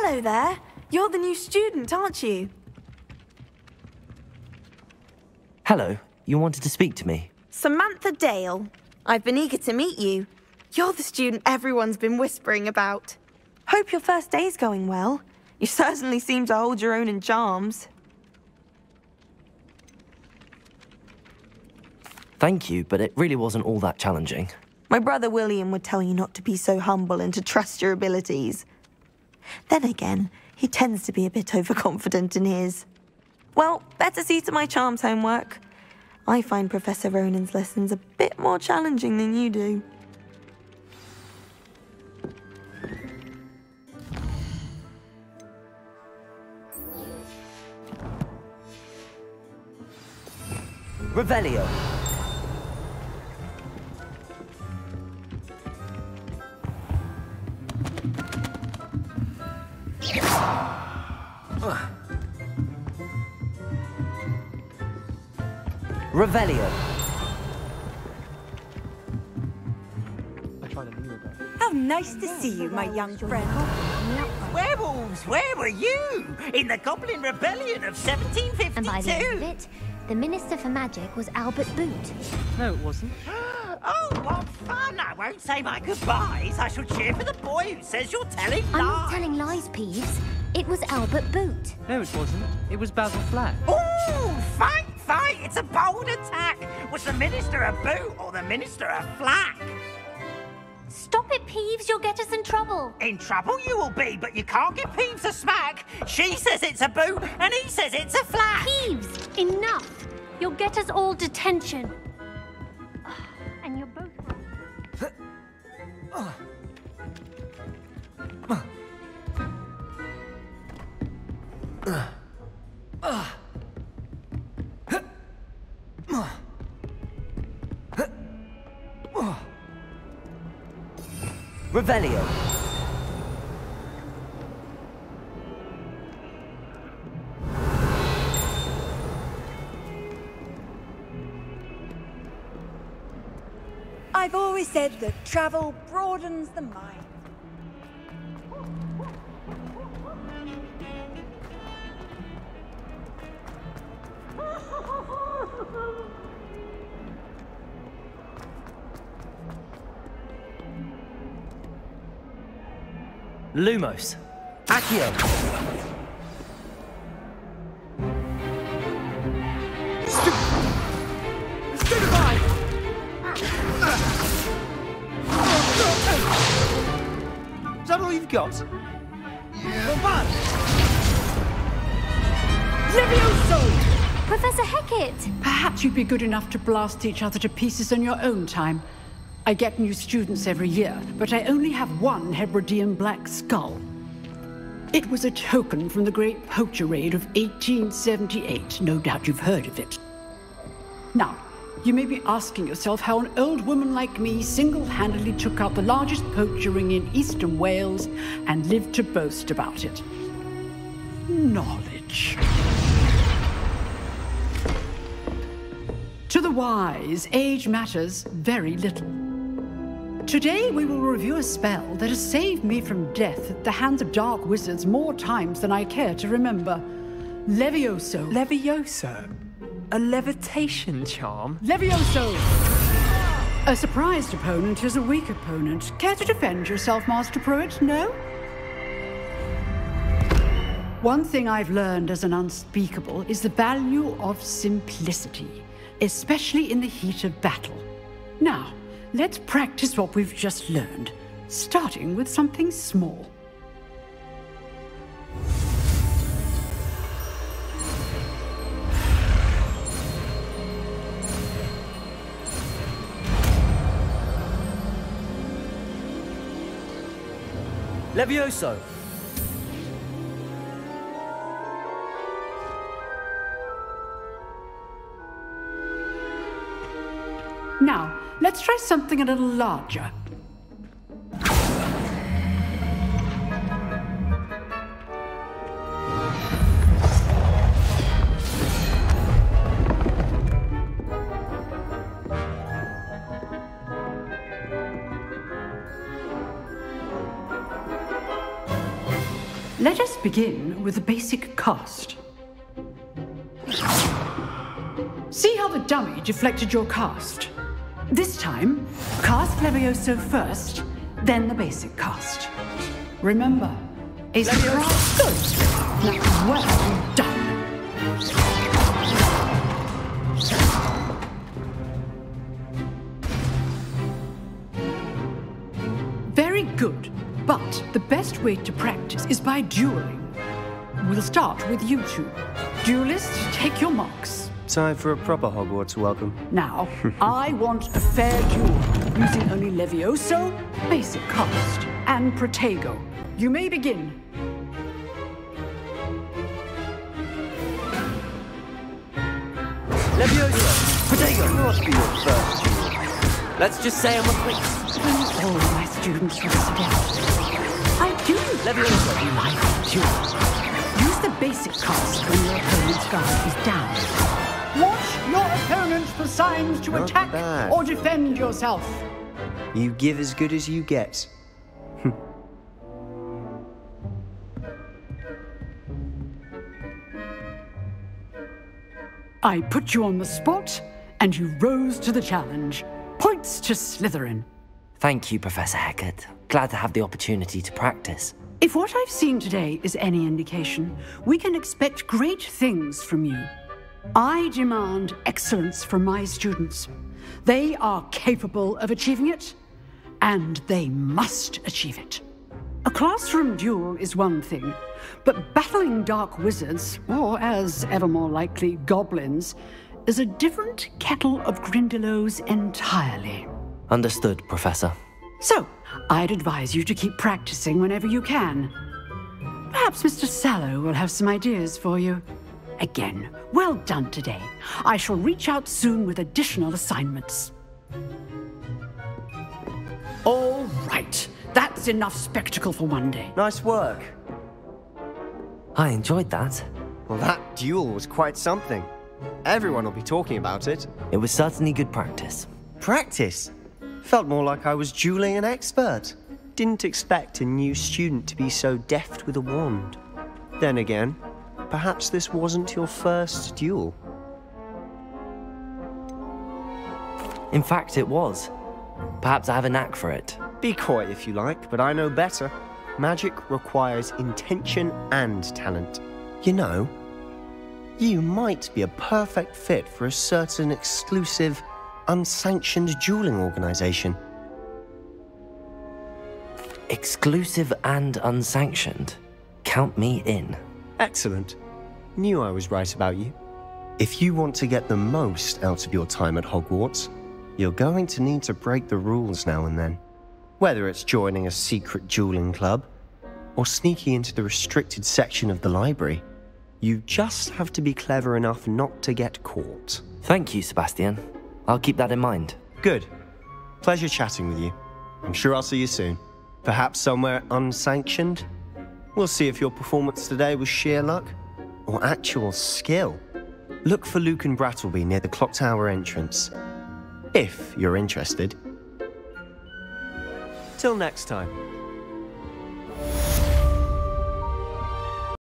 Hello there. You're the new student, aren't you? Hello. You wanted to speak to me? Samantha Dale. I've been eager to meet you. You're the student everyone's been whispering about. Hope your first day's going well. You certainly seem to hold your own in charms. Thank you, but it really wasn't all that challenging. My brother William would tell you not to be so humble and to trust your abilities. Then again, he tends to be a bit overconfident in his. Well, better see to my charms homework. I find Professor Ronan's lessons a bit more challenging than you do. Revelio. Revelio. How nice to see you, my young friend. Werewolves, where were you? In the Goblin Rebellion of 1752? And by the end of it, the Minister for Magic was Albert Boot. No, it wasn't. Oh, what fun! I won't say my goodbyes. I shall cheer for the boy who says you're telling lies. I'm not telling lies, Peeves. It was Albert Boot. No, it wasn't. It was Basil Flack. Ooh, fight, fight! It's a bold attack. Was the Minister a boot or the Minister a flack? Stop it, Peeves. You'll get us in trouble. In trouble you will be, but you can't give Peeves a smack. She says it's a boot, and he says it's a flack. Peeves, enough. You'll get us all detention. And you're both wrong. Revelio. I've always said that travel broadens the mind. Lumos. Accio. Stupefy! Is that all you've got? Yeah. Levioso! Professor Hecat! Perhaps you'd be good enough to blast each other to pieces on your own time. I get new students every year, but I only have one Hebridean black skull. It was a token from the Great Poacher Raid of 1878. No doubt you've heard of it. Now, you may be asking yourself how an old woman like me single-handedly took out the largest poacher ring in eastern Wales and lived to boast about it. Knowledge. To the wise, age matters very little. Today we will review a spell that has saved me from death at the hands of dark wizards more times than I care to remember. Levioso. Levioso? A levitation charm? Levioso! A surprised opponent is a weak opponent. Care to defend yourself, Master Pruitt? No? One thing I've learned as an unspeakable is the value of simplicity, especially in the heat of battle. Now, let's practice what we've just learned, starting with something small. Levioso. Now, let's try something a little larger. Let us begin with the basic cast. See how the dummy deflected your cast? This time, cast Levioso first, then the basic cast. Remember, a surprise good. Now, well done. Very good, but the best way to practice is by dueling. We'll start with you two. Duelists, take your marks. Time for a proper Hogwarts welcome. Now, I want a fair duel, using only Levioso, basic cast, and Protego. You may begin. Levioso! Protego! Must be your first duel. Let's just say I'm a prince. All my students will suggest. I do Levioso! like duels. Use the basic cast when your opponent's guard is down. Watch your opponent for signs to Not attack bad. or defend yourself. You give as good as you get. I put you on the spot, and you rose to the challenge. Points to Slytherin. Thank you, Professor Hecat. Glad to have the opportunity to practice. If what I've seen today is any indication, we can expect great things from you. I demand excellence from my students. They are capable of achieving it, and they must achieve it. A classroom duel is one thing, but battling dark wizards, or as ever more likely, goblins, is a different kettle of Grindylows entirely. Understood, Professor. So, I'd advise you to keep practicing whenever you can. Perhaps Mr. Sallow will have some ideas for you. Again, well done today. I shall reach out soon with additional assignments. All right. That's enough spectacle for one day. Nice work. I enjoyed that. Well, that duel was quite something. Everyone will be talking about it. It was certainly good practice. Practice? Felt more like I was dueling an expert. Didn't expect a new student to be so deft with a wand. Then again, perhaps this wasn't your first duel. In fact, it was. Perhaps I have a knack for it. Be coy if you like, but I know better. Magic requires intention and talent. You know, you might be a perfect fit for a certain exclusive, unsanctioned dueling organization. Exclusive and unsanctioned. Count me in. Excellent. Knew I was right about you. If you want to get the most out of your time at Hogwarts, you're going to need to break the rules now and then. Whether it's joining a secret dueling club, or sneaking into the restricted section of the library, you just have to be clever enough not to get caught. Thank you, Sebastian. I'll keep that in mind. Good. Pleasure chatting with you. I'm sure I'll see you soon. Perhaps somewhere unsanctioned? We'll see if your performance today was sheer luck or actual skill. Look for Luke and Brattleby near the clock tower entrance, if you're interested. Till next time.